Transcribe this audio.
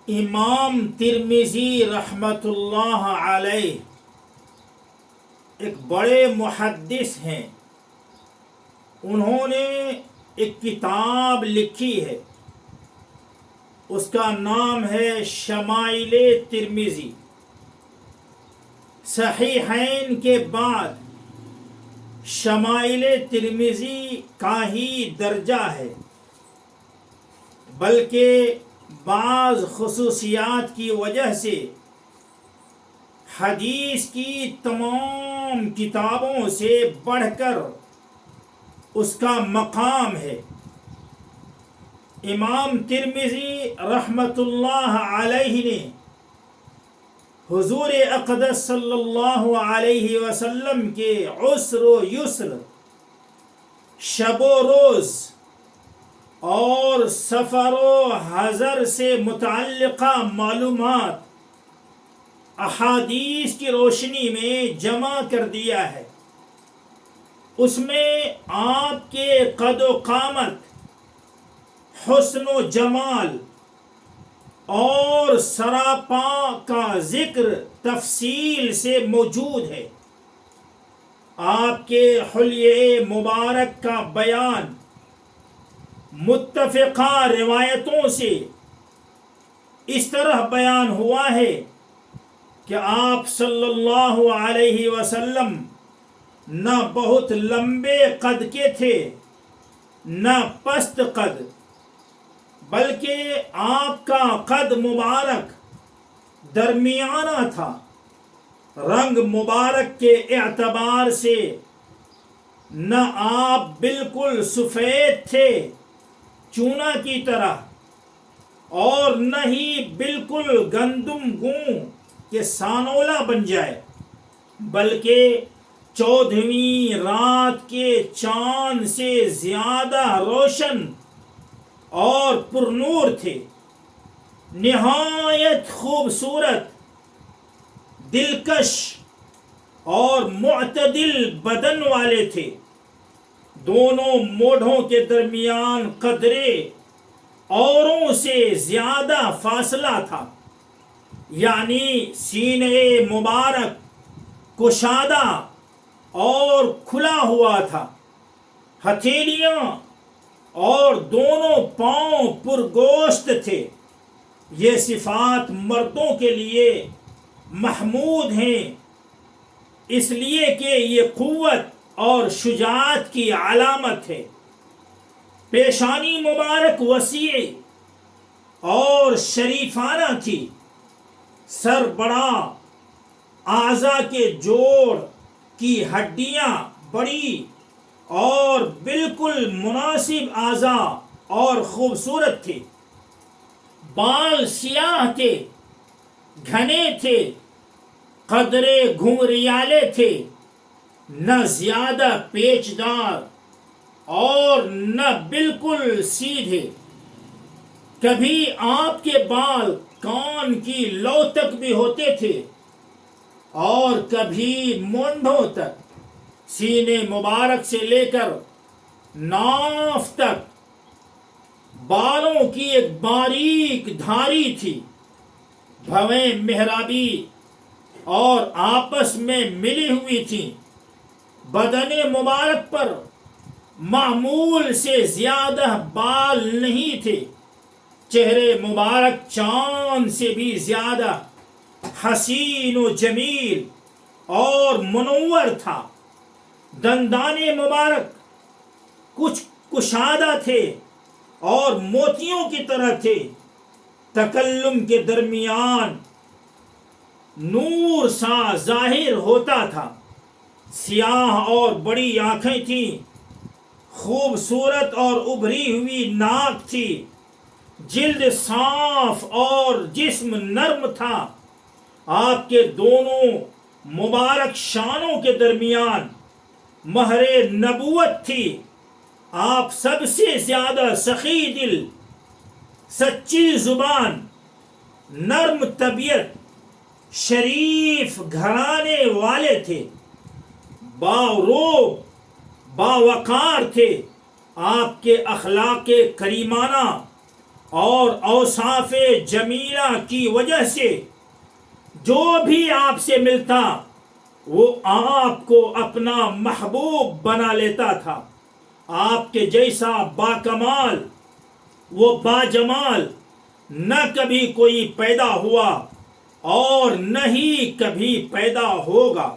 امام ترمذی رحمۃ اللہ علیہ ایک بڑے محدث ہیں. انہوں نے ایک کتاب لکھی ہے، اس کا نام ہے شمائل ترمذی. صحیحین کے بعد شمائل ترمذی کا ہی درجہ ہے، بلکہ بعض خصوصیات کی وجہ سے حدیث کی تمام کتابوں سے بڑھ کر اس کا مقام ہے. امام ترمذی رحمۃ اللہ علیہ نے حضور اقدس صلی اللہ علیہ وسلم کے عسر و یسر، شب و روز اور سفر و حضر سے متعلقہ معلومات احادیث کی روشنی میں جمع کر دیا ہے. اس میں آپ کے قد و قامت، حسن و جمال اور سراپا کا ذکر تفصیل سے موجود ہے. آپ کے حلیے مبارک کا بیان متفقہ روایتوں سے اس طرح بیان ہوا ہے کہ آپ صلی اللہ علیہ وسلم نہ بہت لمبے قد کے تھے نہ پست قد، بلکہ آپ کا قد مبارک درمیانہ تھا. رنگ مبارک کے اعتبار سے نہ آپ بالکل سفید تھے چونا کی طرح، اور نہ ہی بالکل گندم گوں کہ سانولا بن جائے، بلکہ 14ویں رات کے چاند سے زیادہ روشن اور پرنور تھے. نہایت خوبصورت، دلکش اور معتدل بدن والے تھے. دونوں موڑھوں کے درمیان قدرے اوروں سے زیادہ فاصلہ تھا، یعنی سینے مبارک کشادہ اور کھلا ہوا تھا. ہتھیلیاں اور دونوں پاؤں پرگوشت تھے. یہ صفات مردوں کے لیے محمود ہیں، اس لیے کہ یہ قوت اور شجاعت کی علامت ہے. پیشانی مبارک وسیع اور شریفانہ تھی. سر بڑا، اعضاء کے جوڑ کی ہڈیاں بڑی اور بالکل مناسب اعضاء اور خوبصورت تھے. بال سیاہ تھے، گھنے تھے، قدرے گھنگریالے تھے، نہ زیادہ پیچدار اور نہ بالکل سیدھے. کبھی آپ کے بال کان کی لو تک بھی ہوتے تھے اور کبھی مونڈھوں تک. سینے مبارک سے لے کر ناف تک بالوں کی ایک باریک دھاری تھی. بھویں محرابی اور آپس میں ملی ہوئی تھی. بدن مبارک پر معمول سے زیادہ بال نہیں تھے. چہرے مبارک چاند سے بھی زیادہ حسین و جمیل اور منور تھا. دندان مبارک کچھ کشادہ تھے اور موتیوں کی طرح تھے. تکلم کے درمیان نور سا ظاہر ہوتا تھا. سیاہ اور بڑی آنکھیں تھیں. خوبصورت اور ابھری ہوئی ناک تھی. جلد صاف اور جسم نرم تھا. آپ کے دونوں مبارک شانوں کے درمیان مہر نبوت تھی. آپ سب سے زیادہ سخی دل، سچی زبان، نرم طبیعت، شریف گھرانے والے تھے. باروب باوقار تھے. آپ کے اخلاق کریمانہ اور اوصاف جمیلہ کی وجہ سے جو بھی آپ سے ملتا وہ آپ کو اپنا محبوب بنا لیتا تھا. آپ کے جیسا باکمال وہ باجمال نہ کبھی کوئی پیدا ہوا اور نہ ہی کبھی پیدا ہوگا.